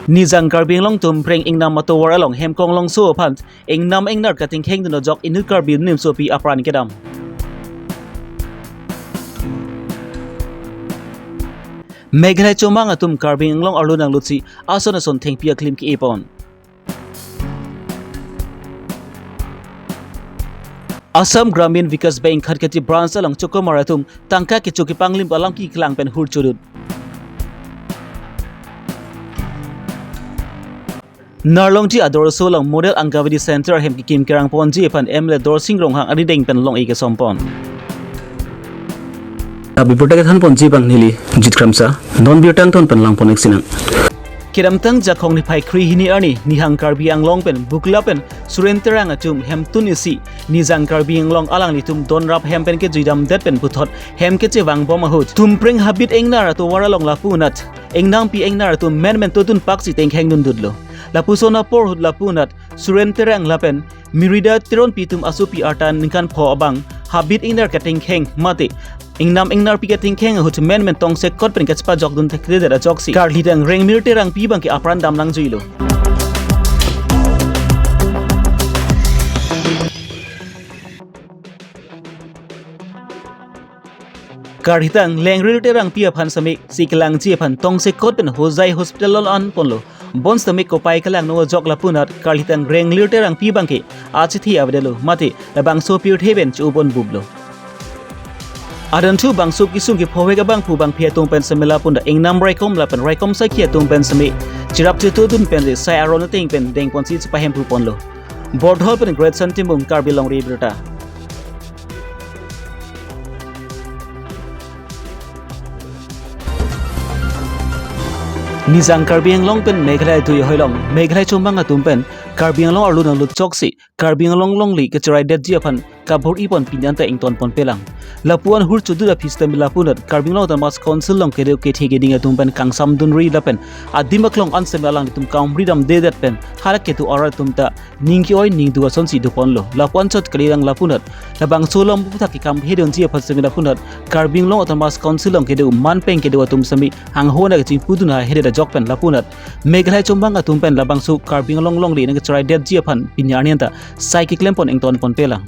Nizang Karbi Long tum preng ingnam matowar along hemkong long so pant ingnam ingnar kating heng dun jok inu Karbi nim so pi apran kedam. Meghalai chomang atum Karbi Long arlunang lutsi ason ason theng pia klim ki ipon. Assam Gramin Vikas Bank khatkati branch along chokomaratum tangka ki choki panglim alang ki klang pen hur churut. Narlongji ador solong model Angavadi Center hem ki kim kerang ponji pan emle dor singrong hang adi deng pen long ike sompon. Abi protect han ponji bang nili jitkramsa non biotang ton pen lang ponek sinang. Kiramtang jakong ni pai kri hini ani nihang Karbi Anglong pen bukla pen surenterang atum hem tun isi nizang Karbi Anglong alang litum don rap hem pen ke jidam det pen puthot hem ke chewang bom ahut tum preng habit engnar to waralong lapunat engnang pi engnar to men totun paksi teng heng nun dudlo. Lapusona por hud lapunat surenterang lapen mirida tiron pitum asupi artan ningkan pho abang habit ingnar kating heng mate ingnam ingnar pi kating heng hut men tong se kot pen kachpa jok dun thekre da joksi kar lidang reng mirterang pi bang ki apran dam lang juilo. Karhitang lengril terang pia phan samik siklang chi phan tong se kot pen hozai hospital on ponlo bon samik ko pai kalang no jok lapunat karhitang renglir terang pi bangke achithi avdelo mate labang so pir theben chu bon bublo adan thu bang so kisung ki phowega bang pu bang phia tong pen samela punda engnam raikom lapan raikom sa khia tong pen sami chirap chu to dun pen le sai aron teng pen deng pon si pa hem pu ponlo bordhol pen great santimung Karbi Longri Abirta. Nizang Karbi Anglong pen Meghalai tu yoilong Meghalai chombang atum pen Karbi Anglong arlunang lut choksi Karbi Anglong longli kecerai det jiapan kabur ipon pinyanta ington pon pelang lapuan hur chudu da fistem lapunat Karbi Anglong tamas council long kedeu ke thege ding atum pen kangsam dun ri lapen adimak long ansem alang tum kaum ridam de det pen harak ketu arar tumta ningki oi ning du son si du pon lo lapuan chot kalilang lapunat labang solom puthak ki kam hedon jia phasem lapunat Karbi Anglong tamas council long kedeu man peng kedeu atum sami hang hona ke puduna hede jok pen lapunat Meghalai chombang atum pen labang su Karbi Anglong longli nang cerai det jiapan pinyarnianta psychic lempon ington pon pelang.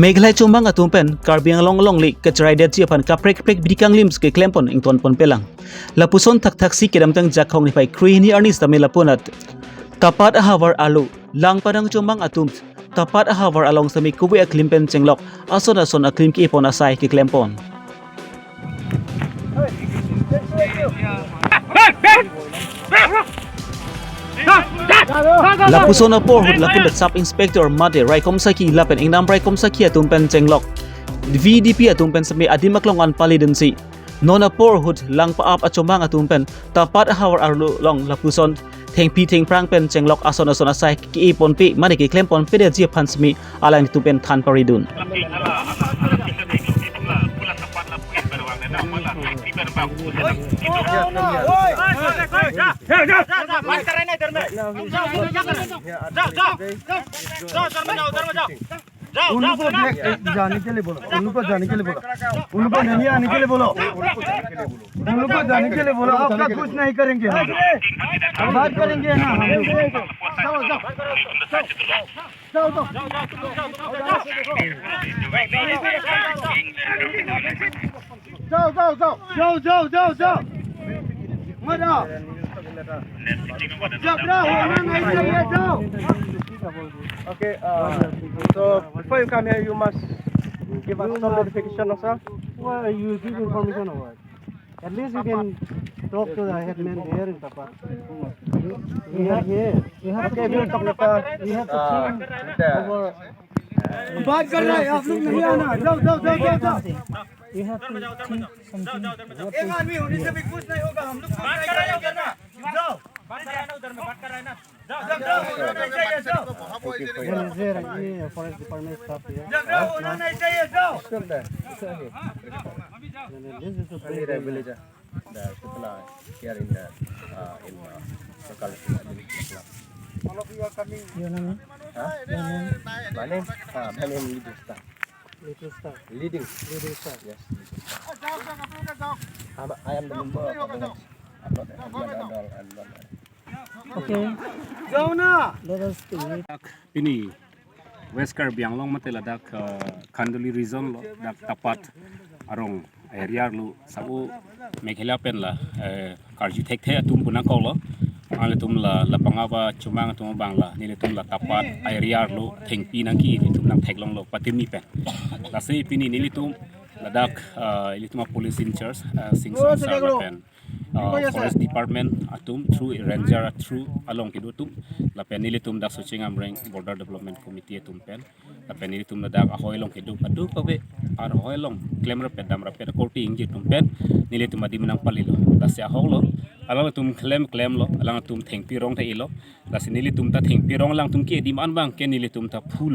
Meghalai chombang atum pen Karbi Anglong longli kecerai det jiapan kaprek prek bidikang lims ke klempon ington pon pelang lapuson thak thak si kedamtang jakhong ni pai krini arnis tame lapunat tapat ahawar alu lang padang chombang atum tapat ahawar along sami kubi aklimpen chenglok ason ason aklim ki ipon asai ki klempon lapusona por hud lapun sub inspector made raikom saki lapen ingnam raikom saki atumpen chenglok VDP atumpen sami adimaklong an palidensi nona por hud lang pa ap achombang atumpen tapat ahawar alu long lapuson theng pi theng prang pen chenglok ason ason asai ki ipon pi mane ki klempon pede jia phansmi alang tu pen than paridun उनको जाने के लिए बोलो उनको जाने के लिए बोलो उनको नहीं आने के लिए बोलो उनको जाने के लिए बोलो आपका कुछ नहीं करेंगे हम बात करेंगे ना हम जाओ मत आओ जाओ Okay, so before you come here, you must give us some notification, no, sir? Well, you give information or what? At least you can talk to the headman there in Tapat. We have here. We have Okay, we'll talk with we have to see over. बात कर रहे हैं आप लोग नहीं आना जाओ We have to think something. एक आदमी होने से भी कुछ नहीं होगा हम लोग बात कर रहे हैं ना जाओ बात कर रहे हैं उधर में बात कर रहे हैं ना जाओ होना नहीं चाहिए जाओ When is there any forest department staff here? जाओ होना नहीं चाहिए जाओ This is the place. Setelah here in the locality. All of you are coming. Your name? Your name? My name? My name is Leading Star. Little star. Leading. Little star. Yes. I am the member of the next. I'm not adult. I'm not. Okay. Go na. Let us think. Ini West Karbi Longri matela dak Khanduli region lo dak tapat arong area lu sabu Meghalaya pen la karju thek the atum puna ko lo ale tum la pangawa chumang tum bangla ni le tum la tapat area lu thengpi nang ki ni tum nang thek long lo patimi pen la sei pini ni tum la dak tum police in charge sing sa pen forest department atum through ranger through along kidu tum la penili tum dak searching amreng border development committee tum pen la penili tum dak ahoy long kidu adu pabe ar ahoy long claim ra pedam ra ped korti ingi tum pen nili tum adi menang palilo la sia holo alang tum claim lo alang tum thengpi rong thai lo la sinili tum ta thengpi rong lang tum ki di man bang ke nili tum ta phul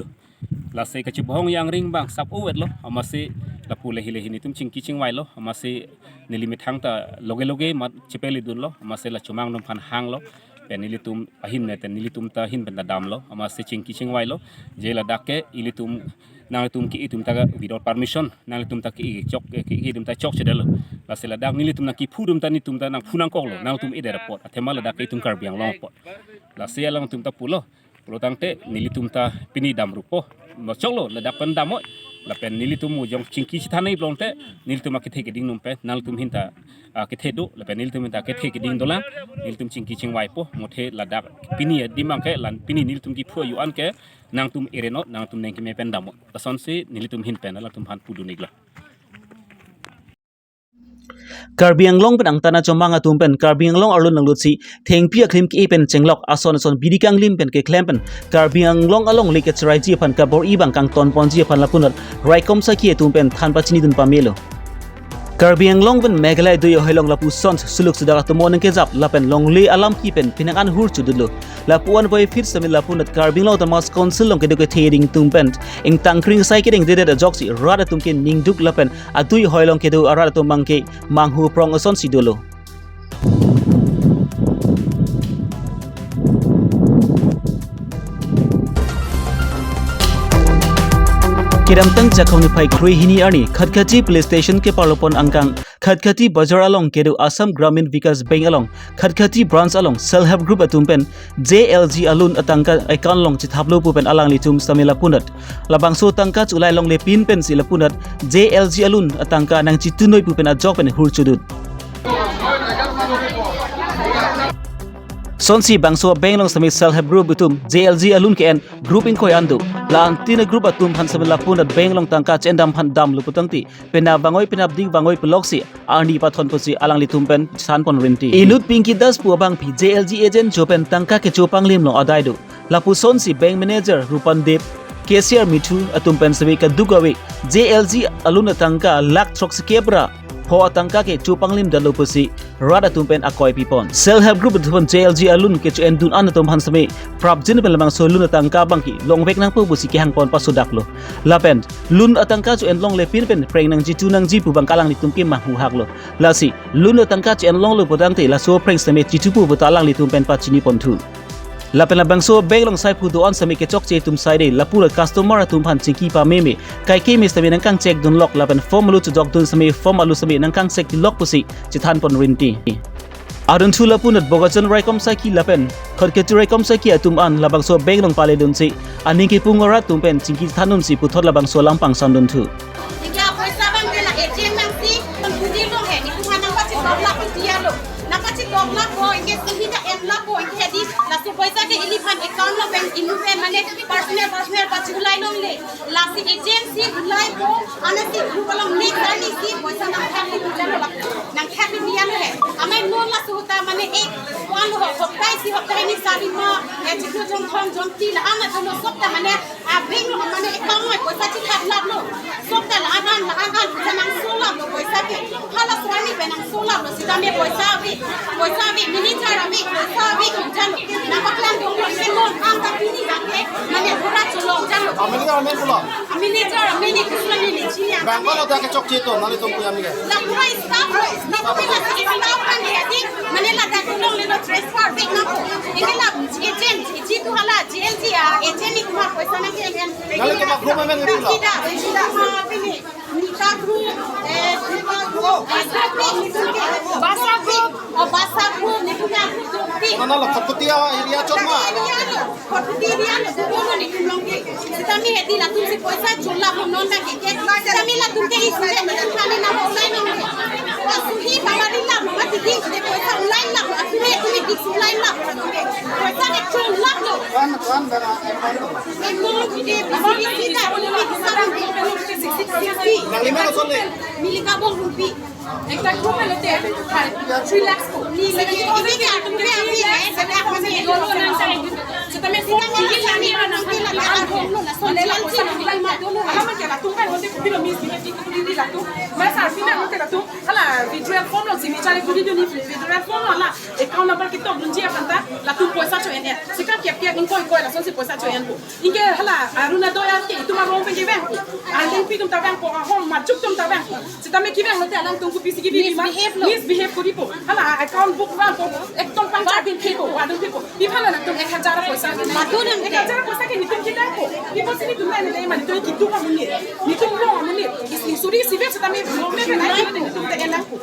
la se ka chibong yang ring bang sap owet lo amase la pule hile hini tum chingki chingwai lo amase nili mithang ta loge mat chipeli dun lo amase la chumang nom phan hang lo penili tum ahin ne ten nili tum ta hin ben dam lo amase chingki chingwai lo jela dakke ili tum nang tum ki tum ta without permission nang tum ta ki chok ki tum ta chok chedel la se la dak nili tum na ki phu tum ta ni tum ta nang phunang kok lo nang tum ide report athema la dakke tum Karbi Long pot la se lang tum ta pulo tangte nili tum ta pini dam rupo ma chok lo la dak pen dam la pen nili tum jong chingki chithanai blonte nili tum ki theke ding num pe nal tum hinta ki thedu la pen nili tum hinta ki theke ding dolang nili tum chingki chingwai po mothe la dak pini dimang ke lan pini nili tum ki phu yu an ke nang tum irenot nang tum neng ki me pen dam ta son se nili tum hin pen la tum han pudu nigla Karbi Long pen ang tana chomanga tumpen Karbi Long arlun nang lutsi thengpi aklim ki pen chenglok ason bidikang lim pen ke klempen Karbi Long along leke chrai ji phan kabor ibang kang ton pon ji phan lapunat raikom sa ki tumpen than pachini dun pamelo Karbi Long pen Meghalaya du yo helong lapu sons suluk sudara tumon ke jap lapen longli alam ki pen pinang an hur chudulu lapuan boy fit samil lapunat Karbi Long tamas council long ke de theding tumpen ing tangkring sai ke ding de joksi rada tumke ningduk lapen adui hoilong ke du arada tumangke manghu prong ason sidolo Kiram tang jakong ni pai krui hini arni khatkati police station ke parlopon angkang khatkati bazar along kedu Assam Gramin Vikas Bank along khatkati branch along self help group atumpen JLG alun atangka account long chithaplo pupen alang litum samila punat labang so tangka chulai long le pin pen sila punat JLG alun atangka nang chitunoi pupen ajok pen hurchudut Sonsi bangso benglong sami self help group utum JLG alun ke en grouping ko yandu lan tina group atum phan samila punat benglong tangka chendam phan dam luputangti pena bangoi penap ding bangoi peloksi arni pathon pusi alang litum pen san pon rinti ilut pinki das pu bang phi JLG agent jopen tangka ke chopang lim lo adaidu lapu sonsi bank manager rupan dev Cashier Mithu atum pen sabi ka dugawi JLG alun tangka lak trok skebra ho atangka ke chupang lim dalu pusi rada tumpen akoi pipon self help group thupon JLG alun ke chu endun an tum han sami prap jin pel mang so lun atangka bangki longvek nang pu busi ki hang pon pasudak lo lapen lun atangka chu en long le pin pen preng nang ji tu nang ji pu bang kalang ni tum ki ma hu hak lo lasi lun atangka chu en long lo podang te la so preng sami ji tu pu butalang li tum pen pa chini pon thu lapen labang so benglong sai pu do an sami ke chok che tum sai de lapura customer tum phan chingki pa meme kai ke mi sami nang kang check dun lock lapen form lu chu dok dun sami form alu sami nang kang check lock pusi chithan pon rinti arun thula punat bogajon raikom sai ki lapen khorketu raikom sai ki atum an labang so benglong pale dun si ani ki pungora tum pen chingki thanun si puthot labang so lampang san dun thu Jika poisa bang kena agent nang si pembudi lo he ni tuhan nang pasti dobla pun dia lo nang pasti dobla ko inge sehingga emla ko inge di lasi poisa ke ilifan account lo bank inu pe mane personal pasti ulai lo le lasi agency ulai ko anasi grupalam le tani si poisa nang khali dia lo nang khali dia lo he amai no la suta mane ek wan ho hopai si hopai ni sali ma e chitu jong thong jong ti la ana thono sokta mane a bing lo mane account lo poisa chi khat lab lo sokta la anan janang solam lo poisa ke hala swani benang solam lo sidame poisa vi minister ami poisa vi kunjan na paklan dong lo semon anta pini dake mane pura cholo jalo minister amini kuslani ni chia Bangko lo tak kecok cito, nali tumpu yang ni. la pura staff pila si staff kan dia di mane la tak dong le transfer vi na ini la agent ji paisa na ke en Dale que más como me ngiri la. pini Nita group Basa group o Basa group ni punya group ti Mana la kaputia area choma. Kotidia ni kuno ni kulongi Sitami hedi la tu si paisa chola mononda ke Sitami la tu ke isle ni na online ni Wasuhi pamadilla mati di de paisa online la asure tu ni online la paisa ni chola lo Kan bana. Nang lima na sole. Mili ka bong rupi. একটা গ্রুপে লতে 3 lakhs ko. Ini ke aku ke aku ya. Saya aku ni Dolo nang sa so también fue que la mira nang pila la le la cosa la ma dolo ala que la tu pero de pilo mis ni que la tu mas al final no te la tu ala virtual form lo si mi chale kudi ni virtual form la e quand on a pas que top un dia panta la tu puede sacho en c'est quand que en coi la son si puede sacho en inge ala aruna doya que tu ma rompe que ven al den pitum ta ven ko a home ma chuk tum ta ven c'est también qui ven no te ala tu ku pisi ki bi ma misbehave ko dipo ala account book wa ko ek ton panta bin people wa do people bi pala na tu ek hajara ko sa Madura e ka jara cosa che ni tem kita ko ni posso ni tumai ni ma ni to ki tu ka muni ni tu mo muni ni suri si verso también no me na ni tu te ena ko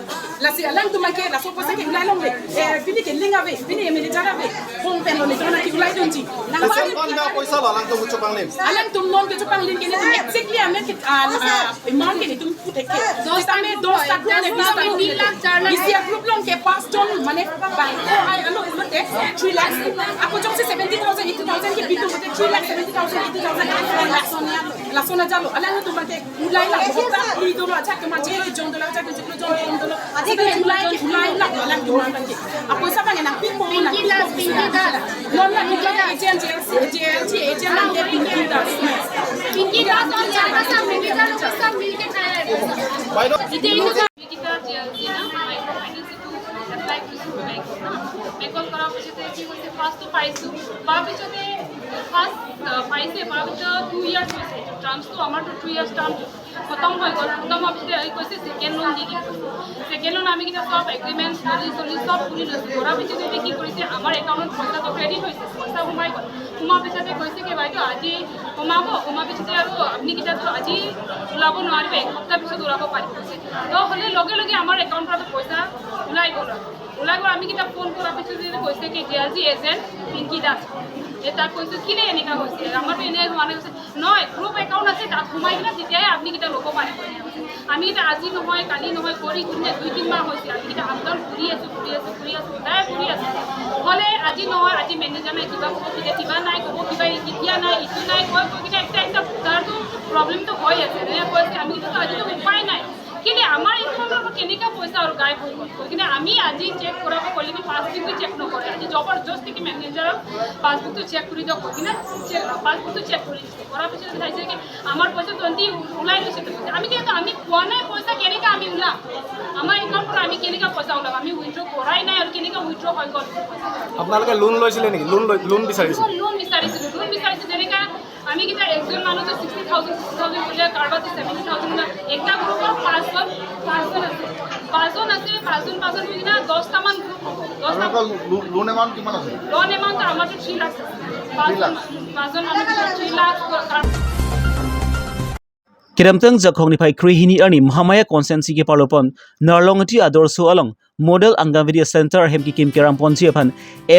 la si alang tu ma ke la so cosa che la long e fini ke linga ve fini e me jara ve kon pen ni tona ki ulai donji na Kasi kan da paisa la lang to mucho pang lim. alang tu non ke tu pang lin ke ni exactly a me ke amount ke ni tu put ke dos también dos ta ko ne bisa ni si a group long ke pass ton mane ba ko ai alo ko te 3 lakhs ako jom se 70,000 80,000 ke bitu ko 3 lakhs 70,000 80,000 la zona jalo ala no tumate ulai la bota ni dolo acha ke ma che jon dolo acha ke jon dolo acha ke ulai la ala tumate apo sa pa na pimpo na pinki da non la ni la ejen na de pinki da to ya sa pinki da lo sa milke khaya Bai do. ite ino kita JLG na microfinance to apply to bank मैं कॉल करा पूछे थे कि मुझे फर्स्ट तो पाइसु बाबी जो थे फर्स्ट पाइसे बाबी तो 2 इयर्स में से टर्म्स तो हमारे 2 इयर्स टर्म खत्म हो गया खत्म अब से कैसे second loan the second loan आमी किना सब एग्रीमेंट सॉल्यूशन सब पूरी लसी ओरा भी जो थे कि কৰিছে আমাৰ একাউন্টত পইচা তো ক্রেডিট হৈছে পইচা সোমাই গল সোমা পিছতে কৈছে কি বাইদেউ আজি সোমাব সোমা পিছতে আৰু আপুনি কিটা তো আজি ওলাব নোৱাৰিবে এক সপ্তাহ পিছত ওলাব পাৰিব তো হলে লগে লগে আমাৰ একাউন্টত পইচা ওলাই গল আমি কিটা ফোন করা পিছতে কৈছে কি জিআরজি এজেন্ট পিঙ্কি দাস এটা কৈছে কি রে এনেকা হৈছে আমাৰটো এনে হোৱা নাই নয় গ্ৰুপ একাউন্ট আছে তাত সোমাই কিনা তেতিয়াই আপুনি কিটা ল'ব পাৰিব আমি কিটা আজি নহয় কালি নহয় কৰি কিনে 2-3 মাহ হৈছে আমি কিটা আন্দোলন কৰি আছো সদায় কৰি আছো হলে আজি নহয় আজি মেনেজাৰ নাই কিবা ক'ব কিবা নাই ক'ব কিবা ইতিয়া নাই ইটো নাই কৈ কিটা একটা তাৰটো প্ৰবলেমটো হৈ আছে কৈছে আমি কিটা আজি তো উপায় নাই কিন্তু আমাৰ একাউন্টত কেনেকা পইচা আৰু গায়ব হৈ গ'ল কিন্তু আমি আজি চেক কৰাব ক'লে কি পাছবুক भी চেক নকৰে আজি জবৰদস্তি কি মেনেজাৰ পাছবুক তো চেক কৰি দিয়ক কিনা পাছবুক তো চেক কৰি কৰাৰ পিছত চাইছে কি আমাৰ পইচা 20 ওলাই গৈছে আমি কিন্তু আমি কোৱা নাই পইচা কেনেকা আমি ওলাম আমাৰ একাউন্টত আমি কেনেকা পইচা ওলাম আমি উইথড্ৰ কৰাই নাই আৰু কেনেকা উইথড্ৰ হৈ গ'ল আপোনালোকে লোন লৈছিলে নেকি লোন বিচাৰিছে লোন বিচাৰিছো যেনেকা আমি কিটা একজন মানুহ তো 60,000 বলে কারবা 70,000 না একটা গ্রুপৰ পাঁচজন আছে কিনা 10টা মান গ্রুপ 10টা লোন এমাউন্ট কিমান আছে লোন এমাউন্ট আমাৰ 3 লাখ পাঁচজন মানুহ 3 lakh Kiramtang jakhong ni phai krihini ani mahamaya consensi ke palopon narlongati adorso along model angavidi center hemki kim keram ponji aphan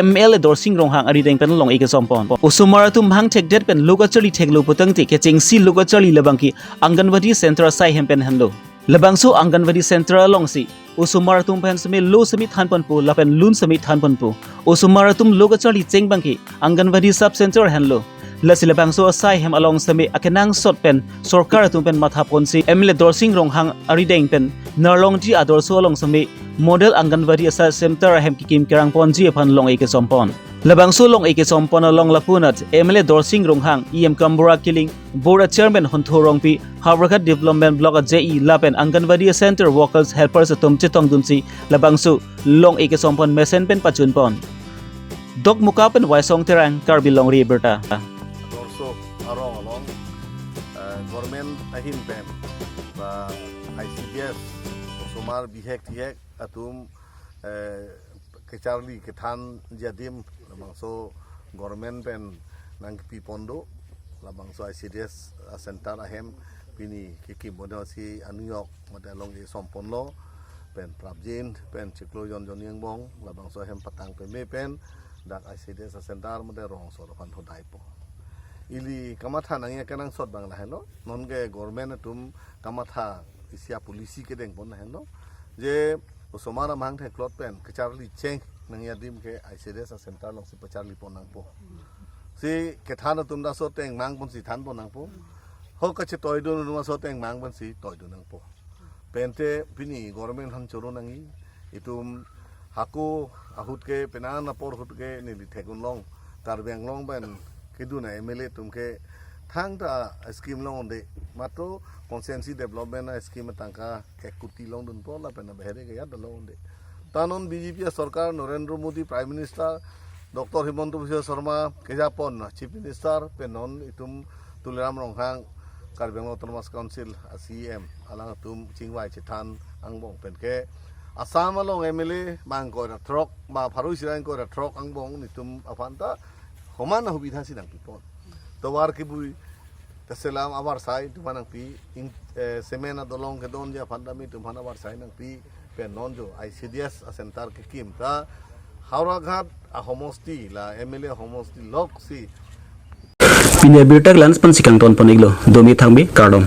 ml dorsing ronghang ari deng pen long eke sompon usumaratum hang tekdet pen logachali theklo putang ti ke chingsi logachali labangki anganwadi center sai hempen hanlo labangso anganwadi center along si usumaratum pen sami lo sami thanpon pu lapen lun sami thanpon pu usumaratum logachali chengbangki anganwadi sub center hanlo Lasilabangso asai hem along sami akenang sot pen sorkar atum pen matha ponsi emle dorsing ronghang arideng pen narlongji adorso along sami model anganwadi asa center hem kikim kerang ponji aphan long eke sompon labangso long eke sompon along lapunat emle dorsing ronghang em kambura killing board chairman hontho rongpi habrakat development block je lapen anganwadi center workers helpers atum chitong dumsi labangso long eke sompon mesen pen pachun pon dok muka pen waisong terang Karbi Longri Abirta along government ahim pen ba ICDS somar bihek thiek atum kecharli kethan jadim so government pen nang pi pondo labang so ICDS center ahem pini kiki model si New York model long e sompon lo pen prabjin pen ciklo yon yang bong labang so hem patang pe me pen dak ICDS center model rong so pan hodai po ili kamatha nangya kanang sot bang la helo non ge government tum kamatha isia polisi ke deng pon helo je usomara mang the klot pen ke charli cheng nangya dim ke ICDS center long si pacharli pon nang po si ke thana tum da so teng mang pon si than pon nang po ho ka che toy do no so teng mang pon si toy do nang po pente pini government han choro nangi itum haku ahut ke penana por hut ke ni thegun long Karbi long ben keduna MLA tumke thang ta scheme long de matro consensus development scheme tangka ekuti long dun pola pena behere ge yad long de tanon BJP sarkar Narendra Modi Prime Minister Dr. Himanta Biswa Sharma kejapon Chief Minister penon itum tuliram ronghang Karbi Autonomous Council CM alang tum chingwai chithan angbong penke Assam long MLA mang ko ra trok ma pharu sirang ko ra trok angbong nitum afanta Homana hubidha sinang pipon. Tawar kibui taselam awar sai tumanang pi semena dolong ke don ja pandami tumana awar sai nang pi pe nonjo ICDS center ke kim ta Hauraghat a homosti la MLA homosti lok si Pini Abirta lans pan sikang ton poniglo domi thangbi kardom